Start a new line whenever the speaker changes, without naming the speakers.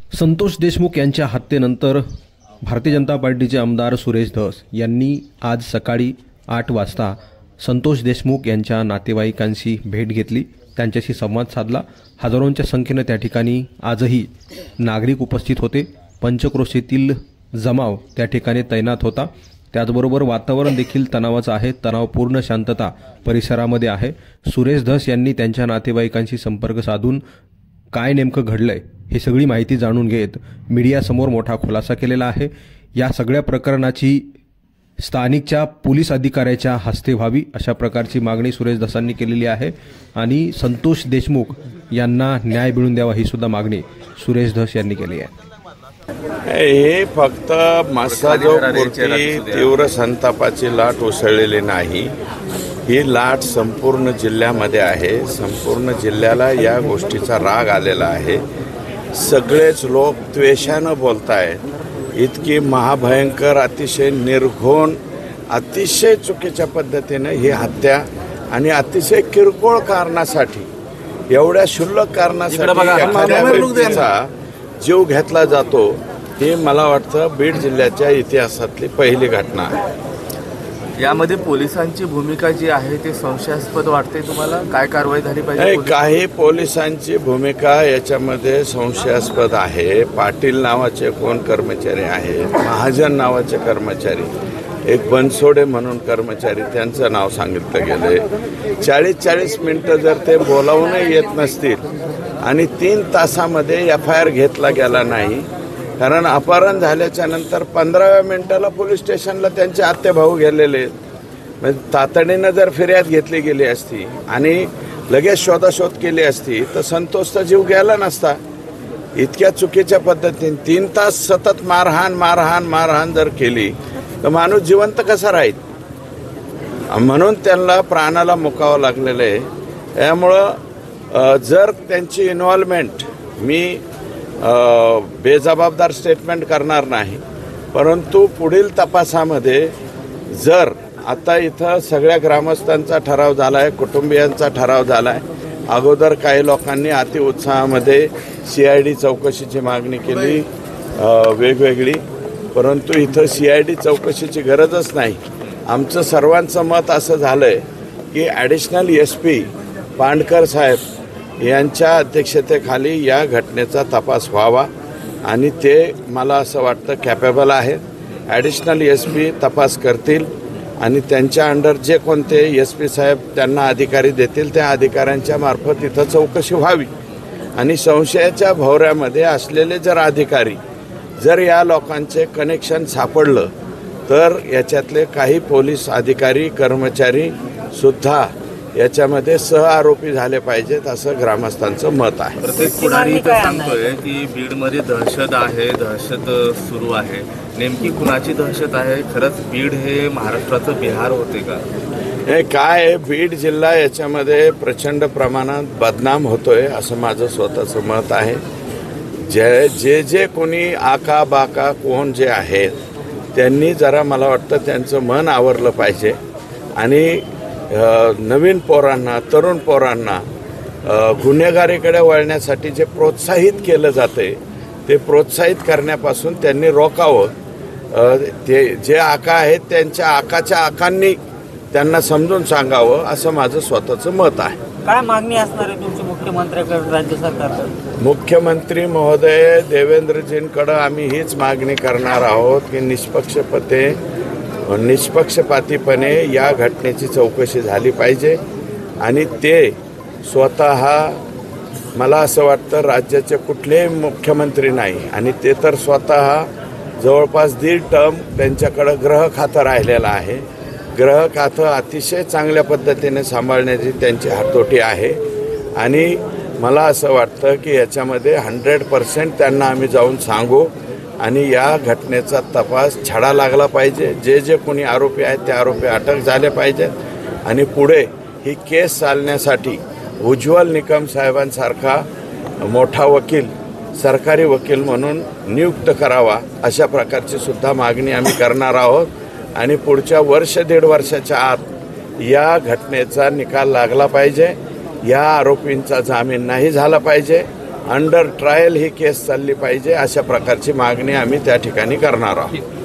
संतोष देशमुख यांच्या हत्येनंतर भारतीय जनता पार्टीचे आमदार सुरेश धस यांनी आज सकाळी 8 वाजता संतोष देशमुख यांच्या नातेवाईकांशी भेट घेतली, त्यांच्याशी संवाद साधला। हजारोंच्या संख्येने त्या ठिकाणी आजही नागरिक उपस्थित होते। पंचक्रोशीतील जमाव त्या ठिकाणी तैनात होता। त्याचबरोबर वातावरण देखील तणावाचं आहे, तणावपूर्ण शांतता परिसरामध्ये आहे। सुरेश धस यांनी त्यांच्या नातेवाईकांशी संपर्क साधून काय नेमकं घडलंय हे सगळी माहिती जाणून घेत मीडियासमोर मोठा खुलासा केलेला आहे। या सगळ्या प्रकरणाची स्थानिकच्या पोलीस अधिकाऱ्याच्या हस्ते व्हावी अशा प्रकारची मागणी सुरेश धसांनी केलेली आहे आणि संतोष देशमुख यांना न्याय मिळवून द्यावा ही सुद्धा मागणी सुरेश धस यांनी केली आहे।
हे फक्त मसाजोगपुरती तीव्र संतापाची लाट उसळलेली नाही, ही लाट संपूर्ण जिल्ह्यामध्ये आहे। संपूर्ण जिल्ह्याला या गोष्टीचा राग आलेला आहे। सगळेच लोक द्वेषानं बोलतायत। इतकी महाभयंकर, अतिशय निर्घोण, अतिशय चुकीच्या पद्धतीने ही हत्या आणि अतिशय किरकोळ कारणासाठी, एवढ्या क्षुल्लक कारणासाठी एखाद्या व्यक्तीचा जीव घेतला जातो, ही मला वाटतं बीड जिल्ह्याच्या इतिहासातली पहिली घटना आहे।
यामध्ये पोलिसांची भूमिका जी आहे ते संशयास्पद वाटते तुम्हाला? काय कारवाई झाली पाहिजे?
काही पोलिसांची भूमिका याच्यामध्ये संशयास्पद आहे। पाटील नावाचे कोण कर्मचारी आहेत, महाजन नावाचे कर्मचारी, एक बनसोडे म्हणून कर्मचारी, त्यांचं नाव सांगितलं गेलंय। 40-40 मिनिटं जर ते बोलावूनही येत नसतील आणि 3 तासामध्ये FIR घेतला गेला नाही, कारण अपहरण झाल्याच्या नंतर 15व्या मिनिटाला पोलीस स्टेशनला त्यांचे आत्ते भाऊ गेलेले, म्हणजे तातडीनं जर फिर्याद घेतली गेली असती आणि लगेच शोधाशोध केली असती तर संतोषचा जीव गेला नसता। इतक्या चुकीच्या पद्धतीने 3 तास सतत मारहाण जर केली तर माणूस जिवंत कसा राहील? म्हणून त्यांना प्राणाला मुकावं लागलेलं आहे। त्यामुळं जर त्यांची इन्व्हॉल्वमेंट, मी बेजबाबदार स्टेटमेंट करणार नाही, परंतु पुढील तपासामध्ये जर आता इथं सगळ्या ग्रामस्थांचा ठराव झाला आहे, कुटुंबियांचा ठराव झाला आहे। अगोदर काही लोकांनी अतिउत्साहामध्ये CID चौकशीची मागणी केली वेगवेगळी, परंतु इथं CID चौकशीची गरजच नाही। आमचं सर्वांचं मत असं झालं आहे की ॲडिशनल SP पांडकर साहेब यांच्या अध्यक्षतेखाली या घटनेचा तपास व्हावा आणि ते मला असं वाटतं कॅपेबल आहेत। ॲडिशनल SP तपास करतील आणि त्यांच्या अंडर जे कोणते SP साहेब त्यांना अधिकारी देतील त्या अधिकाऱ्यांच्या मार्फत इथं चौकशी व्हावी आणि संशयाच्या भोवऱ्यामध्ये असलेले जर अधिकारी, जर या लोकांचे कनेक्शन सापडलं तर याच्यातले काही पोलीस अधिकारी, कर्मचारी सुद्धा याच्यामध्ये सहआरोपी झाले पाहिजेत, असं ग्रामस्थांचं मत आहे।
प्रत्येक पुढारी सांगतोय की बीडमध्ये दहशत आहे, दहशत सुरू आहे। नेमकी कुणाची दहशत आहे? खरंच बीड हे महाराष्ट्राचं बिहार होते का?
हे काय, बीड जिल्हा याच्यामध्ये प्रचंड प्रमाणात बदनाम होतोय असं माझं स्वतःचं मत आहे। जे कोणी आका बाका कोण जे आहेत त्यांनी जरा मला वाटतं त्यांचं मन आवरलं पाहिजे आणि नवीन पोरांना, तरुण पोरांना गुन्हेगारीकडे वळण्यासाठी जे प्रोत्साहित केलं जाते ते प्रोत्साहित करण्यापासून त्यांनी रोकावं। ते जे आका आहेत त्यांच्या आकाच्या आकांनी त्यांना समजून सांगावं असं माझं स्वतःचं मत आहे।
काय मागणी असणार आहे तुमची मुख्यमंत्र्यांकडे, राज्य सरकारकडे?
मुख्यमंत्री महोदय देवेंद्रजींकडे आम्ही हीच मागणी करणार आहोत की निष्पक्षपातीपणे या घटनेची चौकशी झाली पाहिजे आणि ते स्वतः, मला असं वाटतं राज्याचे कुठलेही मुख्यमंत्री नाही आणि ते तर स्वतः जवळपास 1.5 टर्म त्यांच्याकडं गृह खातं राहिलेलं आहे। गृह खातं अतिशय चांगल्या पद्धतीने सांभाळण्याची त्यांची हातोटी आहे आणि मला असं वाटतं की याच्यामध्ये 100% त्यांना आम्ही जाऊन सांगू आणि या घटनेचा तपास छडा लागला पाहिजे। जे कोणी आरोपी आहेत ते आरोपी अटक झाले पाहिजेत आणि पुढे ही केस चालण्यासाठी उज्ज्वल निकम साहेबांसारखा मोठा वकील, सरकारी वकील म्हणून नियुक्त करावा, अशा प्रकारची सुद्धा मागणी आम्ही करणार आहोत आणि पुढच्या 1-1.5 वर्षाच्या आत या घटनेचा निकाल लागला पाहिजे। या आरोपींचा जामीन नाही झाला पाहिजे, अंडर ट्रायल ही केस चालली पाहिजे, अशा प्रकारची मागणी आम्ही त्या ठिकाणी करणार आहोत.